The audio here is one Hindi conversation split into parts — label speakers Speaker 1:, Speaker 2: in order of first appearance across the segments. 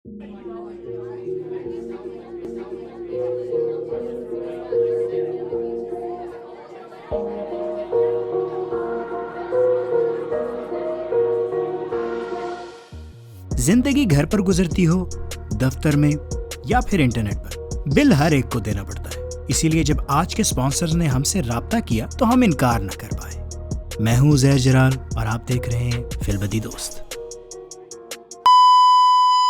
Speaker 1: जिंदगी घर पर गुजरती हो, दफ्तर में या फिर इंटरनेट पर, बिल हर एक को देना पड़ता है। इसीलिए जब आज के स्पॉन्सर्स ने हमसे राब्ता किया तो हम इनकार न कर पाए। मैं हूं ज़ैर जलाल और आप देख रहे हैं फिल्बदी दोस्त।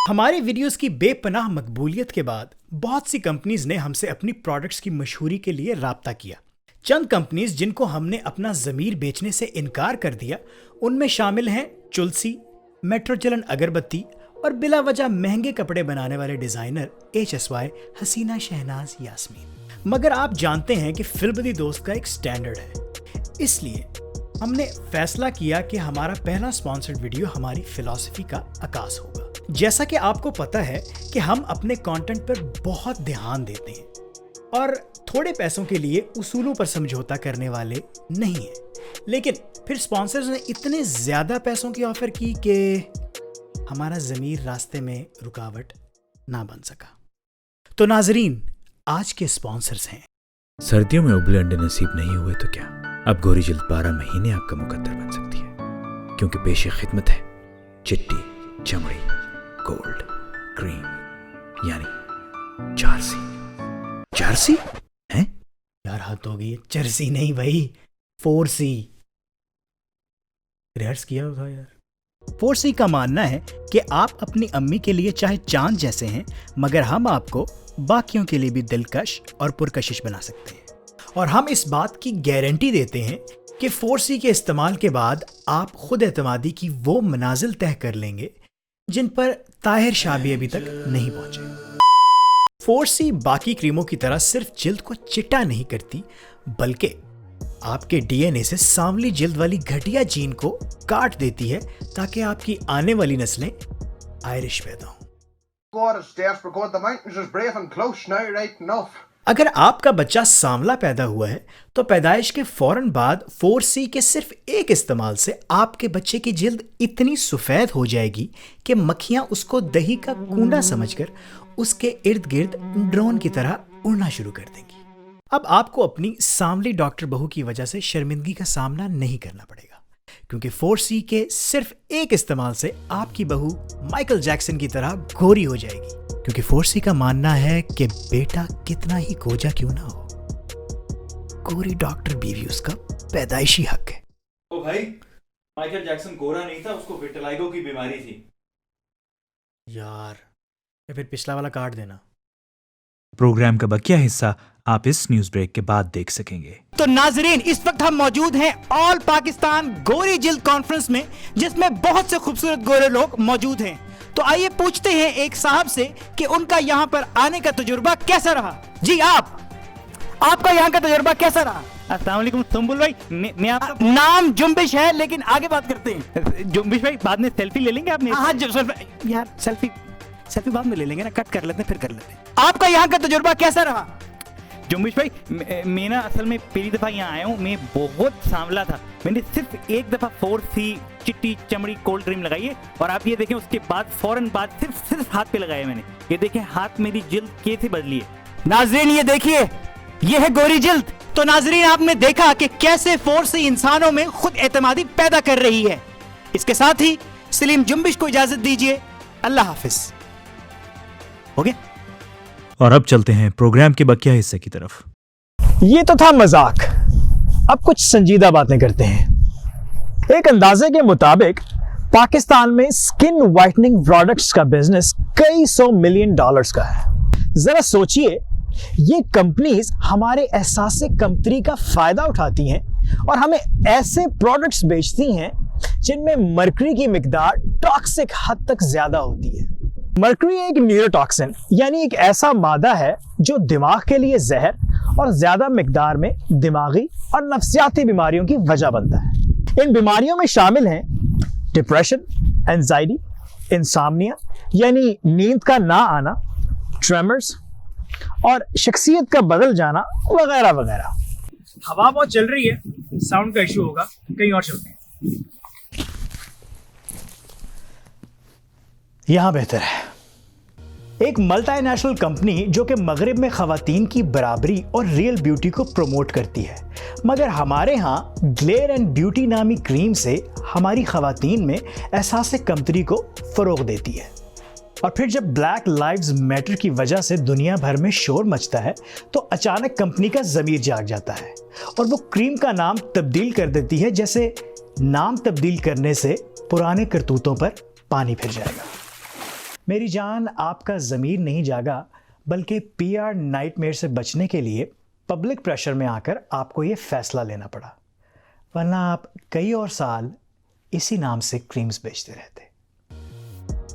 Speaker 1: हमारी वीडियोस की बेपनाह मकबूलियत के बाद बहुत सी कंपनीज ने हमसे अपनी प्रोडक्ट्स की मशहूरी के लिए राब्ता किया। चंद कंपनीज जिनको हमने अपना ज़मीर बेचने से इनकार कर दिया, उनमें शामिल हैं तुलसी, मेट्रोजलन अगरबत्ती और बिला वजह महंगे कपड़े बनाने वाले डिजाइनर HSY हसीना शहनाज यास्मीन। मगर आप जानते हैं कि फिल्बदी दोस्त का एक स्टैंडर्ड है, इसलिए हमने फैसला किया कि हमारा पहला स्पॉन्सर्ड वीडियो हमारी फिलॉसफी का आकाश होगा। जैसा कि आपको पता है कि हम अपने कंटेंट पर बहुत ध्यान देते हैं और थोड़े पैसों के लिए उसूलों पर समझौता करने वाले नहीं हैं। लेकिन फिर स्पॉन्सर्स ने इतने ज्यादा पैसों की ऑफर की कि हमारा ज़मीर रास्ते में रुकावट ना बन सका। तो नाजरीन, आज के स्पॉन्सर्स हैं।
Speaker 2: सर्दियों में उबले अंडे नसीब नहीं हुए तो क्या, अब गोरी जिल्द 12 महीने आपका मुकद्दर बन सकती है, क्योंकि पेशे खिदमत है चिट्टी चमड़ी गोल्ड क्रीम, यानी जारसी।
Speaker 1: जारसी हैं यार, हाथ हो गई। जर्सी नहीं भाई, 4C रिहर्स किया होगा यार। 4C का मानना है कि आप अपनी अम्मी के लिए चाहे चांद जैसे हैं, मगर हम आपको बाकियों के लिए भी दिलकश और पुरकशिश बना सकते हैं। और हम इस बात की गारंटी देते हैं कि 4C के इस्तेमाल के बाद आप खुद एतमादी की वो मनाजिल तय कर लेंगे जिन पर ताहिर शाह भी अभी तक नहीं पहुंचे। 4C बाकी क्रीमों की तरह सिर्फ जिल्द को चिट्टा नहीं करती, बल्कि आपके DNA से सांवली जिल्द वाली घटिया जीन को काट देती है ताकि आपकी आने वाली नस्लें आयरिश पैदा हों। अगर आपका बच्चा सांवला पैदा हुआ है तो पैदाइश के फौरन बाद 4C के सिर्फ एक इस्तेमाल से आपके बच्चे की जिल्द इतनी सफेद हो जाएगी कि मक्खियां उसको दही का कूंडा समझकर उसके इर्द गिर्द ड्रोन की तरह उड़ना शुरू कर देंगी। अब आपको अपनी सांवली डॉक्टर बहू की वजह से शर्मिंदगी का सामना नहीं करना पड़ेगा, क्योंकि 4C के सिर्फ एक इस्तेमाल से आपकी बहू माइकल जैक्सन की तरह गोरी हो जाएगी, क्योंकि 4C का मानना है कि बेटा कितना ही गोजा क्यों ना हो, गोरी डॉक्टर बीवी उसका पैदाइशी हक है।
Speaker 3: ओ भाई, माइकल जैक्सन गोरा नहीं था, उसको विटिलिगो की बीमारी थी
Speaker 1: यार। या फिर पिछला वाला काट देना।
Speaker 2: प्रोग्राम का बकिया हिस्सा आप इस न्यूज ब्रेक के बाद देख सकेंगे।
Speaker 1: तो नाजरीन, इस वक्त हम मौजूद हैं ऑल पाकिस्तान गोरी जिल्द कॉन्फ्रेंस में, जिसमें बहुत से खूबसूरत गोरे लोग मौजूद हैं। तो आइए पूछते हैं एक साहब से कि उनका यहाँ पर आने का तजुर्बा कैसा रहा। जी आपका यहाँ का तजुर्बा कैसा रहा?
Speaker 4: अस्सलाम वालेकुम सुंबुल भाई, मैं आपका
Speaker 1: नाम जुम्बिश है, लेकिन आगे बात करते हैं।
Speaker 4: जुम्बिश भाई, बाद में सेल्फी ले लेंगे आपने?
Speaker 1: हाँ यार, सेल्फी बाद में ले लेंगे ना, कट कर लेते हैं फिर कर लेते हैं। आपका यहाँ का तजुर्बा कैसा रहा?
Speaker 4: जुम्बिश भाई, मैं ना असल में पहली दफ़ा यहाँ आया हूँ, मैं बहुत सांवला था। मैंने सिर्फ एक दफ़ा 4C चिट्टी चमड़ी कोल्ड क्रीम लगाई है, और आप ये देखें उसके बाद फौरन बाद सिर्फ हाथ पे लगाया मैंने। ये देखें हाथ मेरी जिल्द कैसे बदली है।
Speaker 1: नाजरीन ये देखिए, ये है गोरी जिल्द। तो नाजरीन, आपने देखा कि कैसे 4C इंसानों में खुद एतमादी पैदा कर रही है। इसके साथ ही सलीम जुम्बिश को इजाजत दीजिए। अल्लाह हाफिज। हो गया?
Speaker 2: और अब चलते हैं प्रोग्राम के बकिया हिस्से की तरफ।
Speaker 5: ये तो था मजाक, अब कुछ संजीदा बातें करते हैं। एक अंदाजे के मुताबिक पाकिस्तान में स्किन वाइटनिंग प्रोडक्ट्स का बिजनेस कई $100 मिलियन का है। जरा सोचिए, ये कंपनीज हमारे एहसास कमतरी का फायदा उठाती हैं और हमें ऐसे प्रोडक्ट्स बेचती हैं जिनमें मर्करी की मिकदार टॉक्सिक हद तक ज्यादा होती है। मर्करी एक न्यूरोटॉक्सिन यानी एक ऐसा मादा है जो दिमाग के लिए जहर और ज्यादा मिकदार में दिमागी और नफ्सियाती बीमारियों की वजह बनता है। इन बीमारियों में शामिल हैं डिप्रेशन, एंजाइटी, इंसोम्निया यानी नींद का ना आना, ट्रेमर्स और शख्सियत का बदल जाना वगैरह वगैरह।
Speaker 6: हवा बहुत चल रही है, साउंड का इशू होगा, कहीं और चलते हैं।
Speaker 5: यहां बेहतर है।
Speaker 1: एक मल्टीनेशनल कंपनी जो कि मगरिब में ख़वातीन की बराबरी और रियल ब्यूटी को प्रमोट करती है, मगर हमारे यहाँ ग्लेयर एंड ब्यूटी नामी क्रीम से हमारी ख़वातीन में एहसास कमतरी को फ़रोग़ देती है। और फिर जब ब्लैक लाइव्स मैटर की वजह से दुनिया भर में शोर मचता है तो अचानक कंपनी का ज़मीर जाग जाता है और वो क्रीम का नाम तब्दील कर देती है, जैसे नाम तब्दील करने से पुराने करतूतों पर पानी फिर जाएगा। मेरी जान, आपका ज़मीर नहीं जागा, बल्कि PR नाइटमेयर से बचने के लिए पब्लिक प्रेशर में आकर आपको ये फ़ैसला लेना पड़ा, वरना आप कई और साल इसी नाम से क्रीम्स बेचते रहते।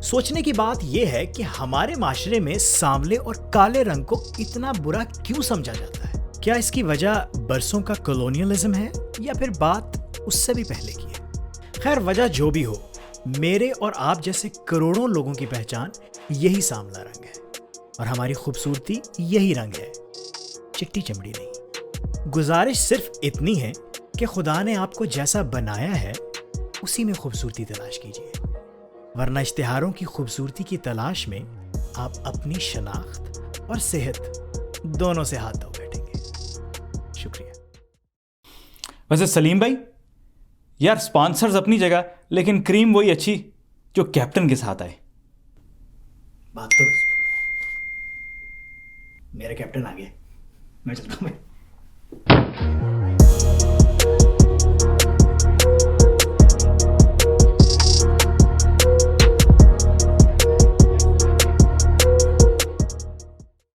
Speaker 1: सोचने की बात यह है कि हमारे माशरे में सांवले और काले रंग को इतना बुरा क्यों समझा जाता है? क्या इसकी वजह बरसों का कॉलोनियलिज्म है या फिर बात उससे भी पहले की है? खैर, वजह जो भी हो, मेरे और आप जैसे करोड़ों लोगों की पहचान यही सांवला रंग है और हमारी खूबसूरती यही रंग है, चिट्टी चमड़ी नहीं। गुजारिश सिर्फ इतनी है कि खुदा ने आपको जैसा बनाया है उसी में खूबसूरती तलाश कीजिए, वरना इश्तिहारों की खूबसूरती की तलाश में आप अपनी शनाख्त और सेहत दोनों से हाथ धो बैठेंगे। शुक्रिया।
Speaker 3: वैसे सलीम भाई, यार स्पॉन्सर्स अपनी जगह, लेकिन क्रीम वही अच्छी जो कैप्टन के साथ आए।
Speaker 1: बात तो बस, मेरे कैप्टन आ गए, मैं चलता हूँ।